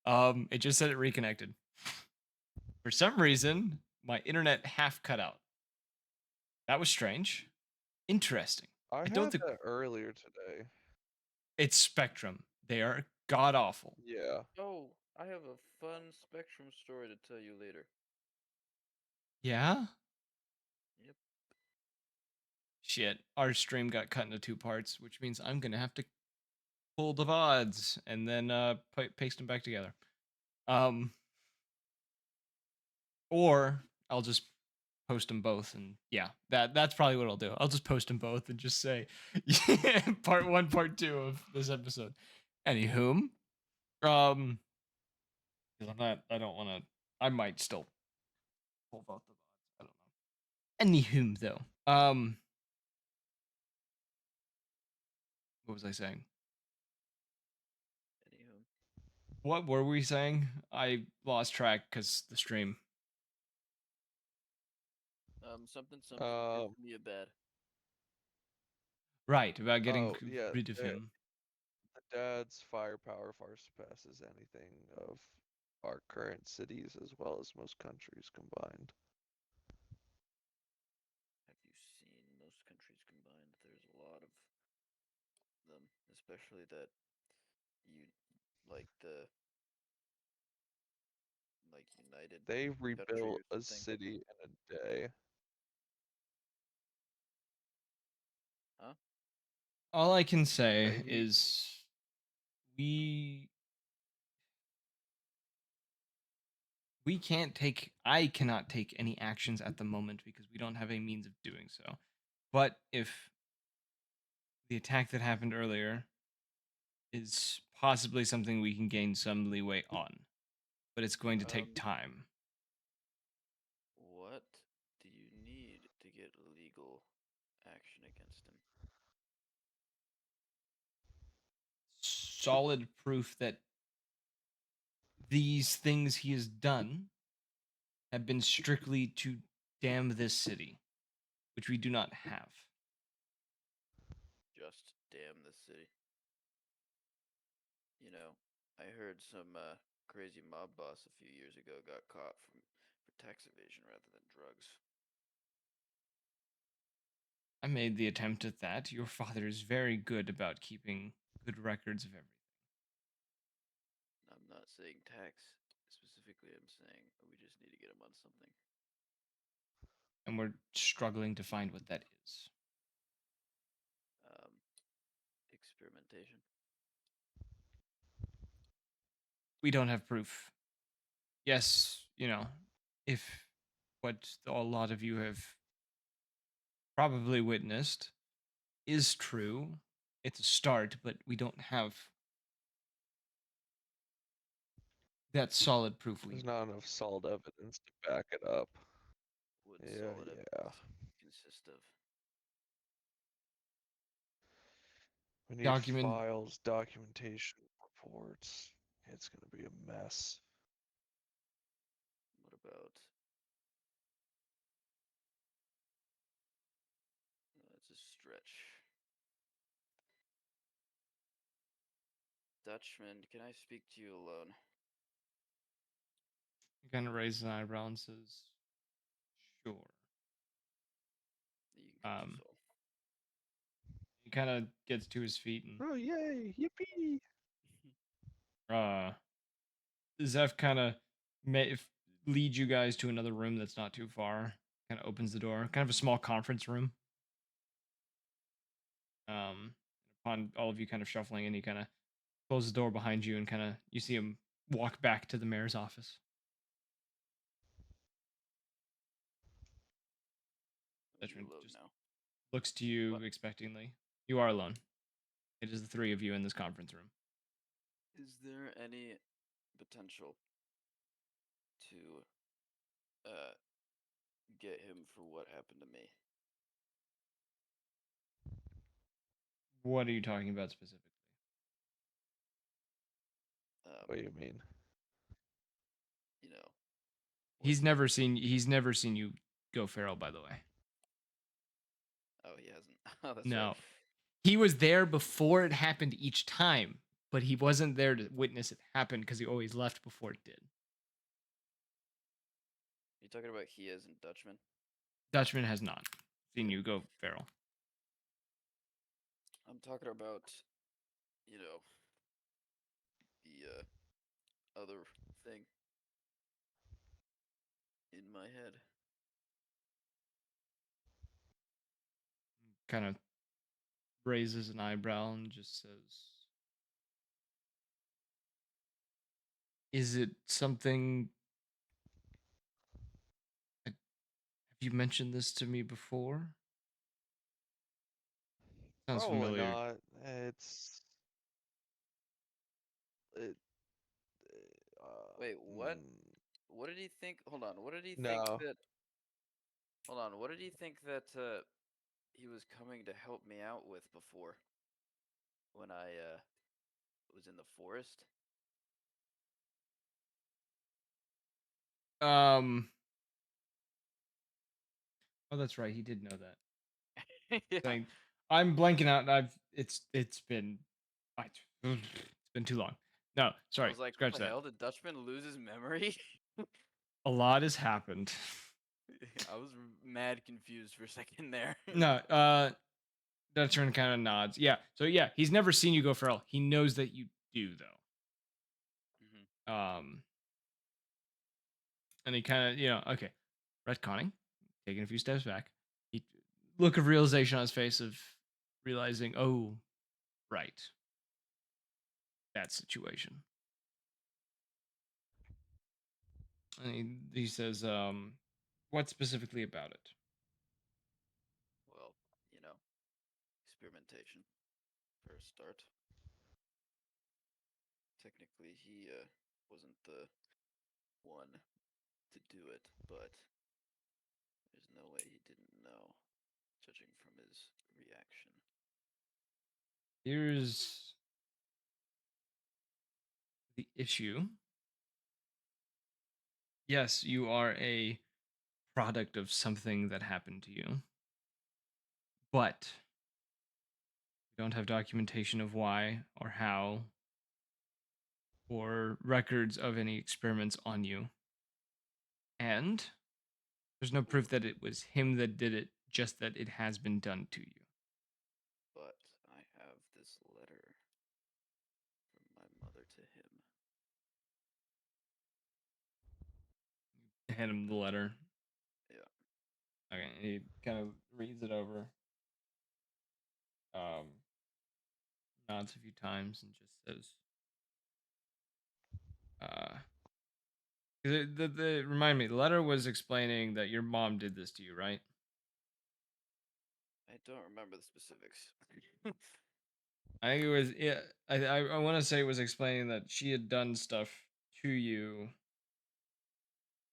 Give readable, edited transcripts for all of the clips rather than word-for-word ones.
It just said it reconnected. For some reason, my internet half cut out. That was strange. Interesting. I I don't had think that earlier today. it's Spectrum. They are god awful. Yeah. Oh, I have a fun Spectrum story to tell you later. Yeah? Yep. Shit. Our stream got cut into two parts, which means I'm gonna have to pull the VODs and then paste them back together. Um, or I'll just post them both, and yeah, that's probably what I'll do. I'll just post them both and just say, yeah, part one, part two of this episode. Anywho, 'cause I don't want to. I might still pull both the VODs. I don't know. Anywho, though, what was I saying? Anywho. What were we saying? I lost track because the stream. Something good Um. for me a bad. Right, about getting Oh yeah. rid of him. The dad's firepower far surpasses anything of our current cities as well as most countries combined. Have you seen most countries combined? There's a lot of them, especially that you like the United They Country rebuilt or a something. city in a day. Huh? All I can say They is we we can't take I cannot take any actions at the moment because we don't have a means of doing so. But if the attack that happened earlier is possibly something we can gain some leeway on, but it's going to take Um, time. what do you need to get legal action against him? Solid proof that these things he has done have been strictly to damn this city, which we do not have. Just damn the city. You know, I heard some crazy mob boss a few years ago got caught for tax evasion rather than drugs. I made the attempt at that. Your father is very good about keeping good records of everything. I'm not saying tax specifically. I'm saying we just need to get him on something. And we're struggling to find what that is. Um, experimentation. We don't have proof. Yes, if what a lot of you have probably witnessed is true, it's a start, but we don't have that solid proof we There's need. not enough solid evidence to back it up. Would Yeah, solid yeah. evidence consist of? We need Document files, documentation, reports. It's gonna be a mess. What about? That's a stretch. Dutchman, can I speak to you alone? kind of raises an eyebrow and says, "Sure." You can cut Um, yourself. he kind of gets to his feet and Oh yay! Yippee! uh, Zeph kind of leads you guys to another room that's not too far. Kind of opens the door, kind of a small conference room. Upon all of you kind of shuffling in, he kind of closes the door behind you and kind of you see him walk back to the mayor's office. Are you Dutchman alone just now? looks to you What? expectingly. You are alone. It is the three of you in this conference room. Is there any potential to uh get him for what happened to me? What are you talking about specifically? What do you mean? You know, what He's he never did. seen he's never seen you go feral, by the way. Oh, he hasn't. Oh, that's right. No. He was there before it happened each time, but he wasn't there to witness it happen because he always left before it did. You talking about he as in Dutchman? Dutchman has not seen Yeah. you go feral. I'm talking about, you know, the other thing in my head. Kind of raises an eyebrow and just says, "Is it something? Have you mentioned this to me before? Sounds Probably familiar." not. It. Wait, what? Mm, What did he think? Hold on. What did he think no. that? Hold on. What did he think that he was coming to help me out with before when I was in the forest? Um. Oh, that's right. He did know that. Yeah. Saying, "I'm blanking out. It's been, it's been too long." No, I sorry. was like, what Scratch the that. hell? Did Dutchman lose his memory? A lot has happened. I was mad confused for a second there. No. Dutchman kind of nods. Yeah. So yeah, he's never seen you go feral. He knows that you do though. Hmm. Um. And he kind of, okay, retconning, taking a few steps back. He look of realization on his face of realizing, oh, right, that situation. And he says, what specifically about it? Well, you know, experimentation for a start. Technically, he wasn't the one to do it, but there's no way he didn't know, judging from his reaction. Here's the issue. Yes, you are a product of something that happened to you, but we don't have documentation of why or how or records of any experiments on you. And there's no proof that it was him that did it, just that it has been done to you. But I have this letter from my mother to him. Hand him the letter. Yeah. Okay, he kind of reads it over, um, nods a few times, and just says, uh, remind me, the letter was explaining that your mom did this to you, right? I don't remember the specifics. I think it was, yeah, I want to say it was explaining that she had done stuff to you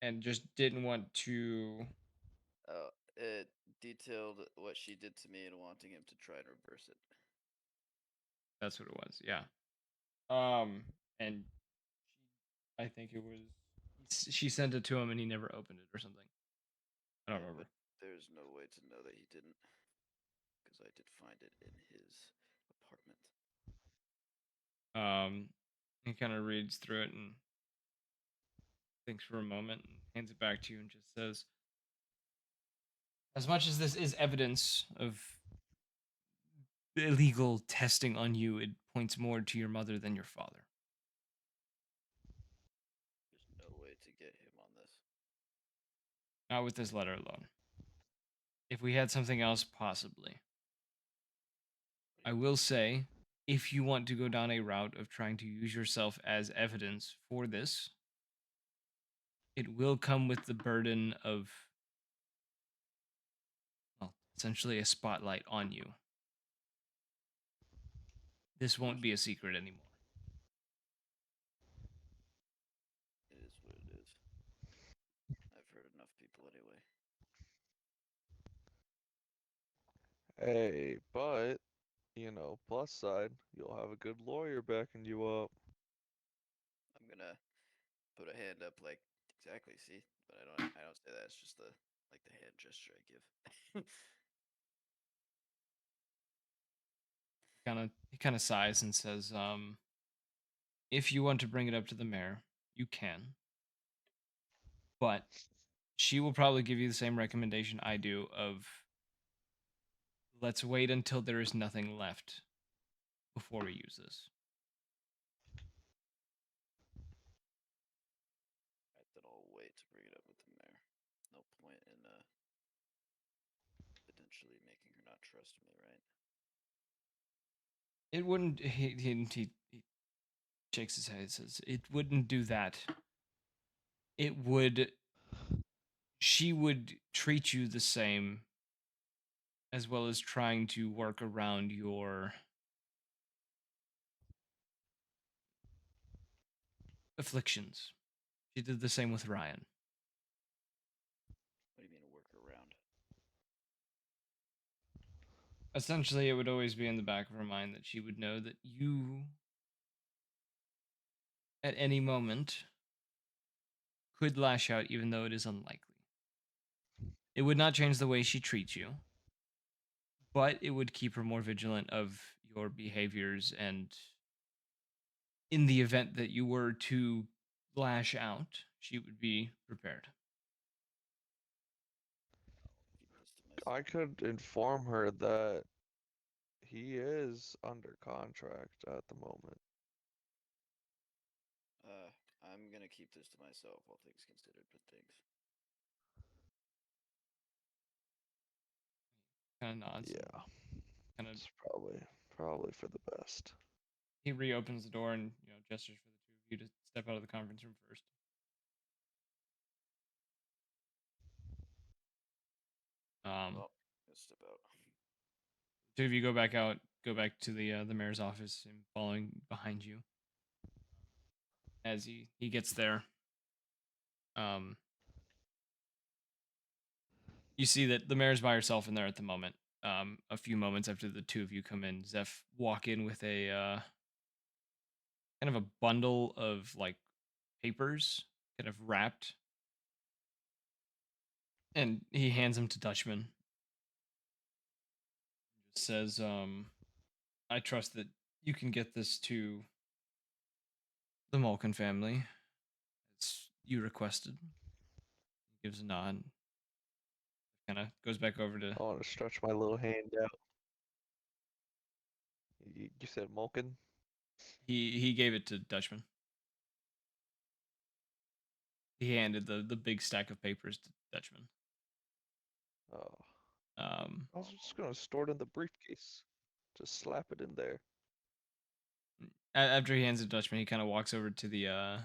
and just didn't want to. It detailed what she did to me and wanting him to try and reverse it. That's what it was, yeah. And she, I think it was, she sent it to him and he never opened it or something. I don't Yeah, but remember. there's no way to know that he didn't, because I did find it in his apartment. He kind of reads through it and thinks for a moment and hands it back to you and just says, as much as this is evidence of illegal testing on you, it points more to your mother than your father. There's no way to get him on this. Not with this letter alone. If we had something else, possibly. What do I you will mean? say, if you want to go down a route of trying to use yourself as evidence for this, it will come with the burden of, well, essentially a spotlight on you. This won't be a secret anymore. It is what it is. I've heard enough people anyway. Hey, but, plus side, you'll have a good lawyer backing you up. I'm gonna put a hand up, like exactly. See, but I don't say that. It's just the like the hand gesture I give. He kind of sighs and says, if you want to bring it up to the mayor, you can. But she will probably give you the same recommendation I do of let's wait until there is nothing left before we use this. Right, then I'll wait to bring it up with the mayor. No point in potentially making her not trust me, right? It wouldn't. He shakes his head and says, it wouldn't do that. It would. She would treat you the same, as well as trying to work around your afflictions. She did the same with Ryan. What do you mean a workaround? Essentially, it would always be in the back of her mind that she would know that you, at any moment, could lash out, even though it is unlikely. It would not change the way she treats you, but it would keep her more vigilant of your behaviors. And in the event that you were to lash out, she would be prepared. I'll keep this to myself. I could inform her that he is under contract at the moment. I'm gonna keep this to myself, all things considered, but thanks. Kind of nods. Yeah, Kind of. it's probably for the best. He reopens the door and gestures for the two of you to step out of the conference room first. Well, let's step out. Two of you go back out, go back to the mayor's office, and following behind you. As he gets there, um, you see that the mayor's by herself in there at the moment. A few moments after the two of you come in, Zeph walk in with a kind of a bundle of like papers, kind of wrapped, and he hands them to Dutchman. Just says, "I trust that you can get this to the Malkin family, as you requested." He gives a nod, kind of goes back over to. I want to stretch my little hand out. You said Malkin? He gave it to Dutchman. He handed the big stack of papers to Dutchman. Oh, Um, I was just gonna store it in the briefcase. Just slap it in there. After he hands it to Dutchman, he kind of walks over to the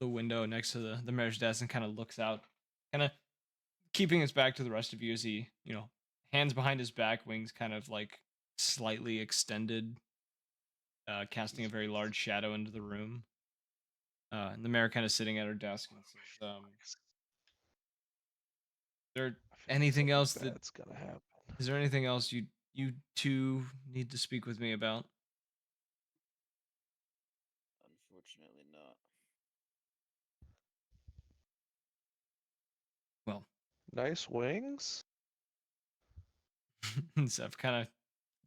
window next to the mayor's desk and kind of looks out, kind of keeping his back to the rest of you as he hands behind his back, wings kind of like slightly extended, casting a very large shadow into the room. And the mayor kind of sitting at her desk and says, there I feel like anything something else that bad's gonna happen. is there anything else you two need to speak with me about? Unfortunately, not. Well, Nice wings? Zeph kind of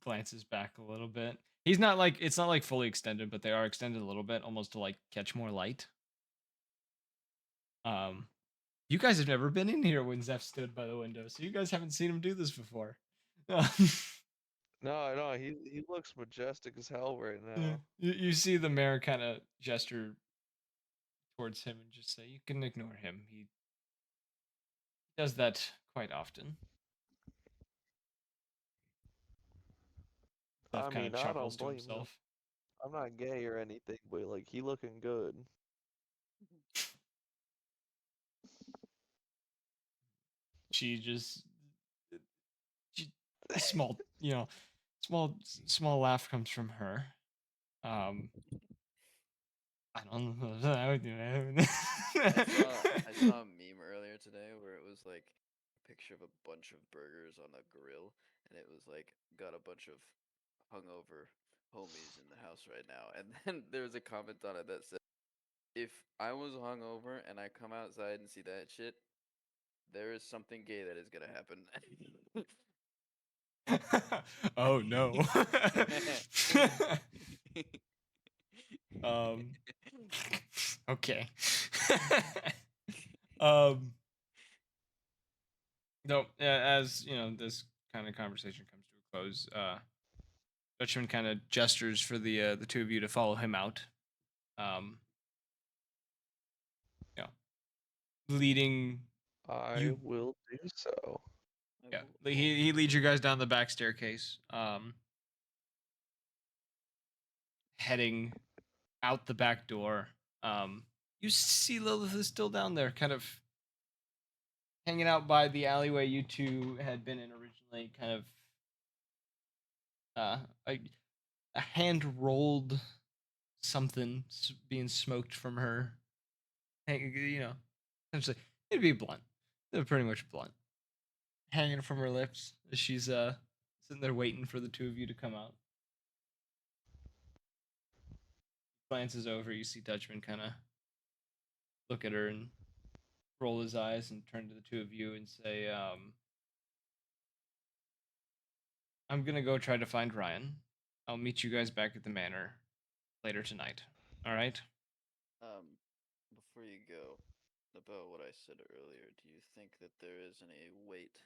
glances back a little bit. He's not like it's not like fully extended, but they are extended a little bit, almost to like catch more light. Um, you guys have never been in here when Zeph stood by the window, so you guys haven't seen him do this before. No, he looks majestic as hell right Yeah. now. You see the mayor kind of gesture towards him and just say, "You can ignore him. He does that quite often." Zeph I kind of mean, I chuckles don't to blame him. himself. I'm not gay or anything, but like he looking good. She just she, a small, small laugh comes from her. Um, I don't know. I saw a meme earlier today where it was like a picture of a bunch of burgers on a grill, and it was like got a bunch of hungover homies in the house right now, and then there was a comment on it that said, "If I was hungover and I come outside and see that shit, there is something gay that is gonna happen." Oh no. Um, okay. um, no, as you know, this kind of conversation comes to a close. Dutchman kind of gestures for the two of you to follow him out. Um, you know, leading I you. will do so. Yeah, Well, he leads you guys down the back staircase. Heading out the back door. You see Lilith is still down there, kind of hanging out by the alleyway you two had been in originally. Kind of a hand rolled something being smoked from her. You know, essentially, it'd be blunt. They're pretty much blunt, hanging from her lips as she's sitting there waiting for the two of you to come out. Glances over, you see Dutchman kind of look at her and roll his eyes and turn to the two of you and say, I'm gonna go try to find Ryan. I'll meet you guys back at the manor later tonight. All right? um, before you go, about what I said earlier, do you think that there is any weight,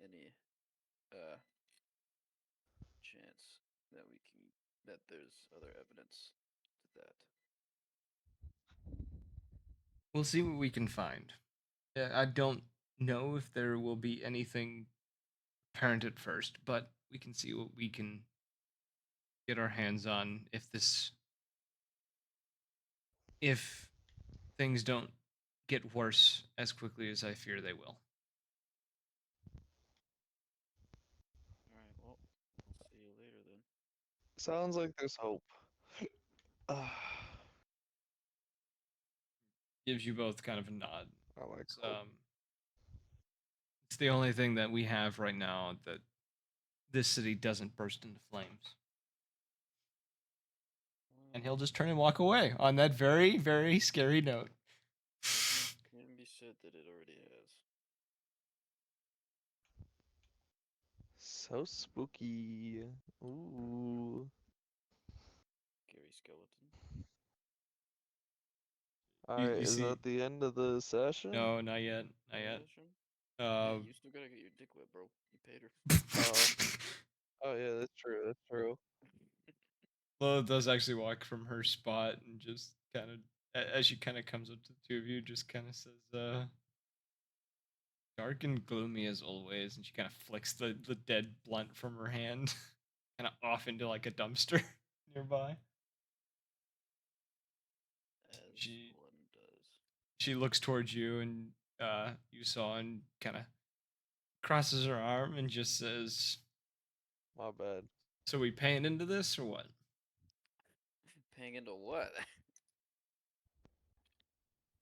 any uh chance that we can that there's other evidence to that? We'll see what we can find. I don't know if there will be anything apparent at first, but we can see what we can get our hands on if things don't get worse as quickly as I fear they will. All right, well, we'll see you later then. Sounds like there's hope. I Gives you both kind of a nod. like It's, hope. um, it's the only thing that we have right now that this city doesn't burst into flames. And he'll Well, just turn and walk away on that very, very scary note. can be said that it already has. So spooky. Ooh. Gary Skeleton. Alright, You is see, that the end of the session? no, not yet, not Another yet. session? Yeah, Uh, you still gotta get your dick wet, bro. You paid her. Oh. Oh yeah, that's true, that's true. Lola does actually walk from her spot and just kind of, as she kind of comes up to the two of you, just kind of says, dark and gloomy as always. And she kind of flicks the dead blunt from her hand, kind of off into like a dumpster nearby. As She one does. she looks towards you and you saw and kind of crosses her arm and just says, My bad. "So we paying into this or what?" Paying into what?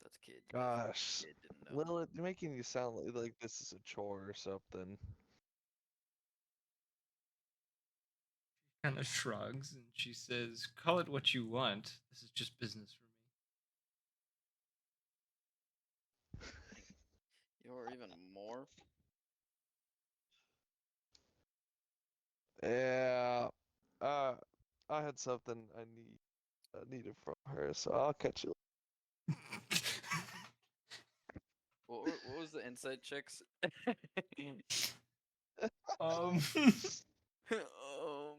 That's kid. You guys, Gosh. kid didn't know. Lilith, you're making you sound like this is a chore or something. Kind of shrugs and she says, "Call it what you want. This is just business for me." You're even more. Yeah. Uh, I had something I needed from her, so I'll catch you. What was the insight checks? um, um.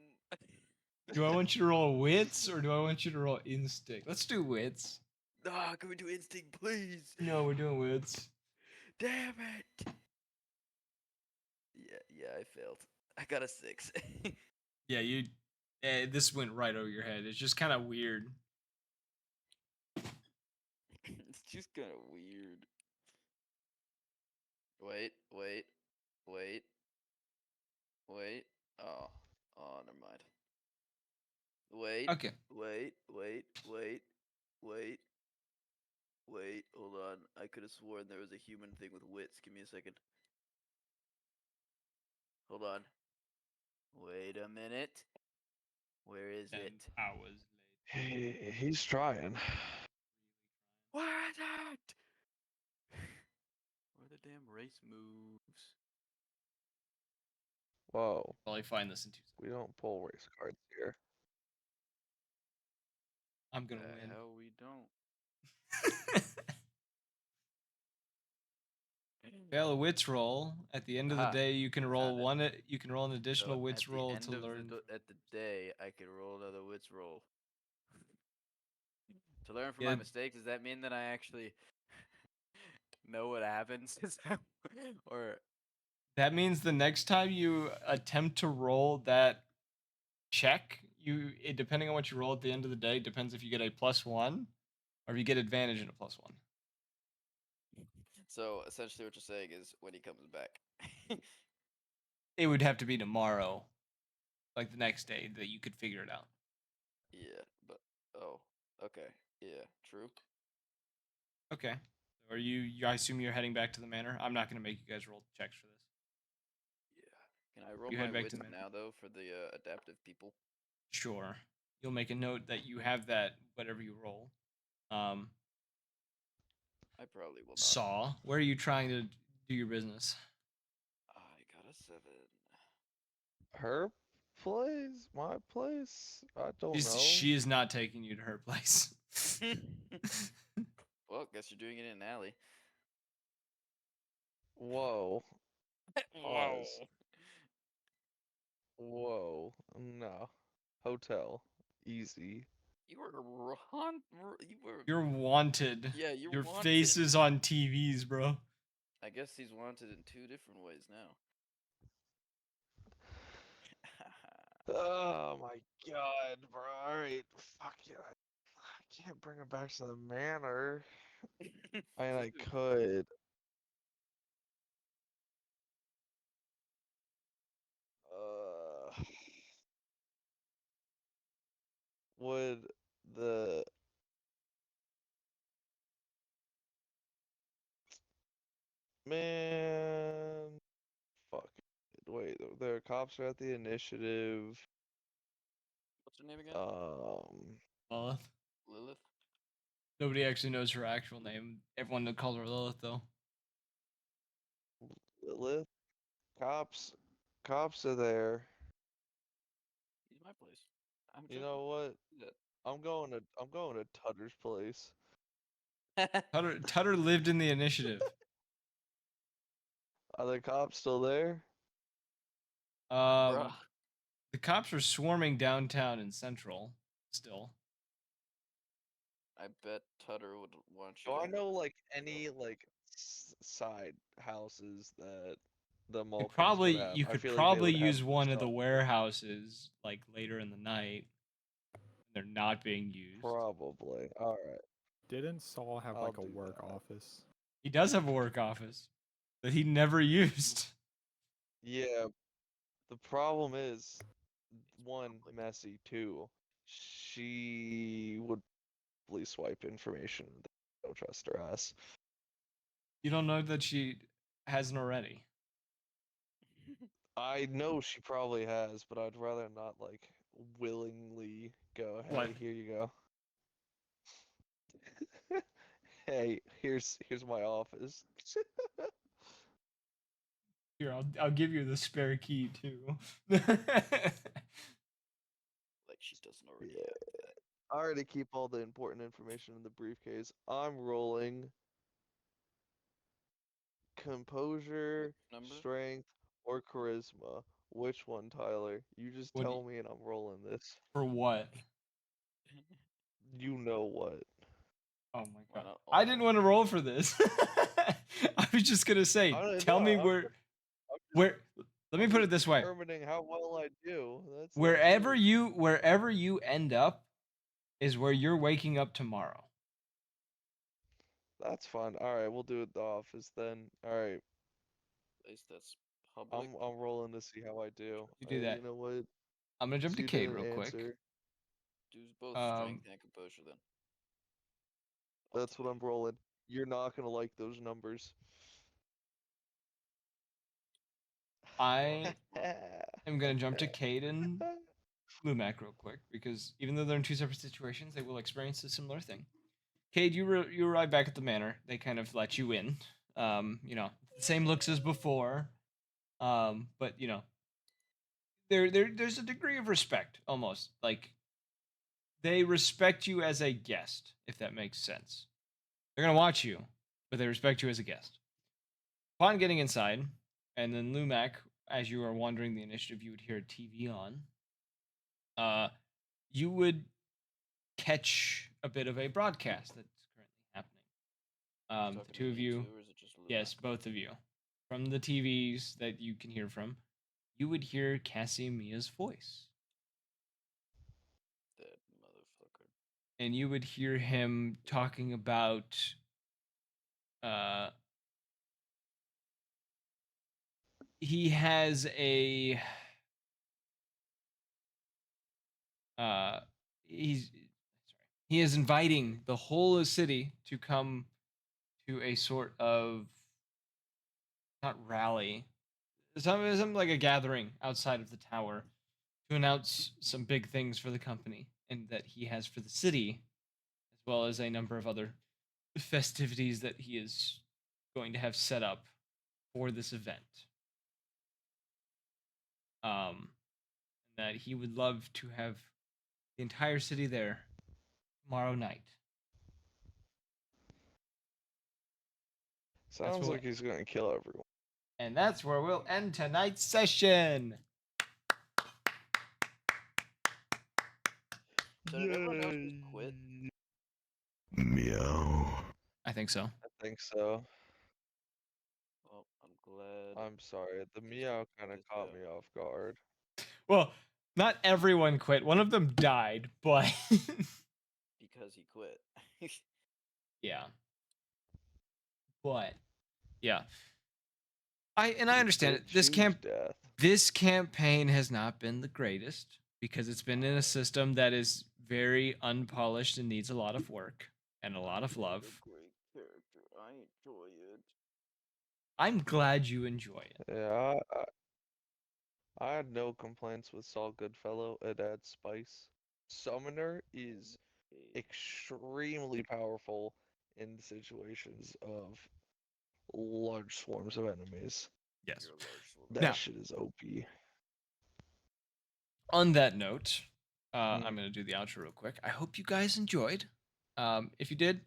do I want you to roll wits or do I want you to roll instinct? Let's do wits. Ah, can we do instinct, please? No, we're doing wits. Damn it! Yeah, I failed. I got a 6. Yeah, this went right over your head. It's just kind of weird. It's just kind of weird. Wait. Wait. Oh, never mind. Wait, Okay. wait. Hold on. I could have sworn there was a human thing with wits. Give me a second. Hold on. Wait a minute. Where is 10 it? hours later. He's trying. Where is it? Where are the damn race moves? Whoa. Probably find this in 2 seconds. We don't pull race cards here. I'm gonna The win. hell we don't. Fail a wits roll. At the end of the Aha, day, you can I roll found it. one. You can roll an So additional wits at the roll end to of learn. the day, I could roll another wits roll. To learn from my Yeah, mistakes, does that mean that I actually know what happens? Or that means the next time you attempt to roll that check, depending on what you roll at the end of the day, depends if you get a +1 or if you get advantage in a +1. so essentially what you're saying is when he comes back. It would have to be tomorrow, like the next day, that you could figure it out. Yeah, but oh, okay. Yeah, true. Okay. So I assume you're heading back to the manor. I'm not going to make you guys roll checks for this. Yeah. Can I roll You my head back to wits the manor. now though for the adaptive people? Sure. You'll make a note that you have that whatever you roll. Um, I probably will not. Saw, where are you trying to do your business? I got a 7. Her place? My place? I don't know. She is not taking you to her place. Well, guess you're doing it in an alley. Whoa. Pause. Whoa. Whoa. No. Hotel. Easy. You were wrong. You were. You're wanted. Yeah, you're Your wanted. face is on TVs, bro. I guess he's wanted in 2 different ways now. Oh my god, bro. Alright. Fuck yeah. I can't bring it back to the manor. I mean, I Dude, could. Uh, would the man? Fuck. Wait, the cops are at the initiative. what's her name again? Um, Lilith. Lilith? Nobody actually knows her actual name. Everyone calls her Lilith, though. Lilith. Cops are there. Use my place. I'm You joking. know what? Do I'm going to Tutter's place. that. Tutter lived in the initiative. Are the cops still there? Bruh. Um, the cops are swarming downtown and central still. I bet Tutter would want you Do I to know like go. any like side houses that the Malkins Probably would have? you I could feel like they probably would have use more one of the stuff. warehouses like later in the night. They're not being used. Probably. All right, Didn't Saul have I'll like a do work that. office? He does have a work office that he never used. Yeah, the problem is It's one, public. messy, two, she would probably swipe information. Don't trust her ass. You don't know that she hasn't already. I know she probably has, but I'd rather not like willingly go, What? hey, here you go. Hey, here's my office. Here, I'll give you the spare key too. Like she doesn't already Yeah, have that. I already keep all the important information in the briefcase. I'm rolling composure, Which number? strength, or charisma. Which one, Tyler? You just What? tell me and I'm rolling this. For what? You know what. Oh my Why god! not I didn't all? want to roll for this. I was just gonna I say, don't tell know. me I'm just where. Let me I'm put just it this way: determining how well I do. That's wherever it. you end up is where you're waking up tomorrow. That's fine. All right, we'll do it the office then. All right, Place that's public. I'm rolling to see how I do. You do You that. know what? I'm gonna jump So to you Cade didn't real quick. answer. Do both Um, strength and composure then. I'll That's tell what you. I'm rolling. You're not gonna like those numbers. Well, I that's fine. am gonna jump to Cade and Lumac real quick because even though they're in two separate situations, they will experience a similar thing. Cade, you arrive back at the manor. They kind of let you in. Same looks as before. But there's a degree of respect almost. Like they respect you as a guest, if that makes sense. They're gonna watch you, but they respect you as a guest. Upon getting inside, and then Lumac, as you are wandering the initiative, you would hear a TV on. You would catch a bit of a broadcast that's currently happening. The Talking to two of me you, too, or is it just Lumac? yes, both of you, from the TVs that you can hear from, you would hear Cassie and Mia's voice. That motherfucker. And you would hear him talking about he has a he's sorry. He is inviting the whole city to come to a sort of not rally, something like a gathering outside of the tower to announce some big things for the company and that he has for the city, as well as a number of other festivities that he is going to have set up for this event. That he would love to have the entire city there tomorrow night. Sounds like he's gonna kill everyone. And that's where we'll end tonight's session. So did everyone else just quit? Meow. I think so. I think so. Well, I'm glad. I'm sorry. The Just meow like kind of this caught out. me off guard. Well, not everyone quit. One of them died, but Because he quit. yeah. But yeah. I He understand did it. This choose death. this campaign has not been the greatest because it's been in a system that is very unpolished and needs a lot of work and a lot of love. A great character. I enjoy it. I'm glad you enjoy it. Yeah, I had no complaints with Saul Goodfellow. It adds spice. Summoner is extremely powerful in situations of large swarms of enemies. Yes. You're a large sword. That Now- shit is OP. On that note, Mm. I'm going to do the outro real quick. I hope you guys enjoyed. If you did,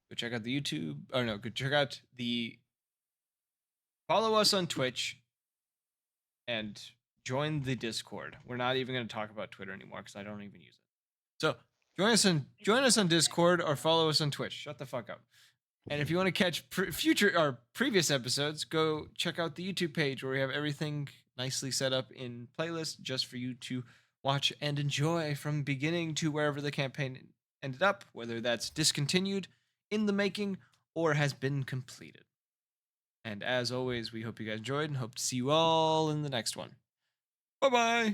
go check out the YouTube. Or no, go check out the. Follow us on Twitch and join the Discord. We're not even going to talk about Twitter anymore because I don't even use it. So join us on Discord or follow us on Twitch. Shut the fuck up. And if you want to catch future or previous episodes, go check out the YouTube page where we have everything nicely set up in playlists just for you to watch and enjoy from beginning to wherever the campaign ended up, whether that's discontinued, in the making, or has been completed. And as always, we hope you guys enjoyed and hope to see you all in the next one. Bye bye.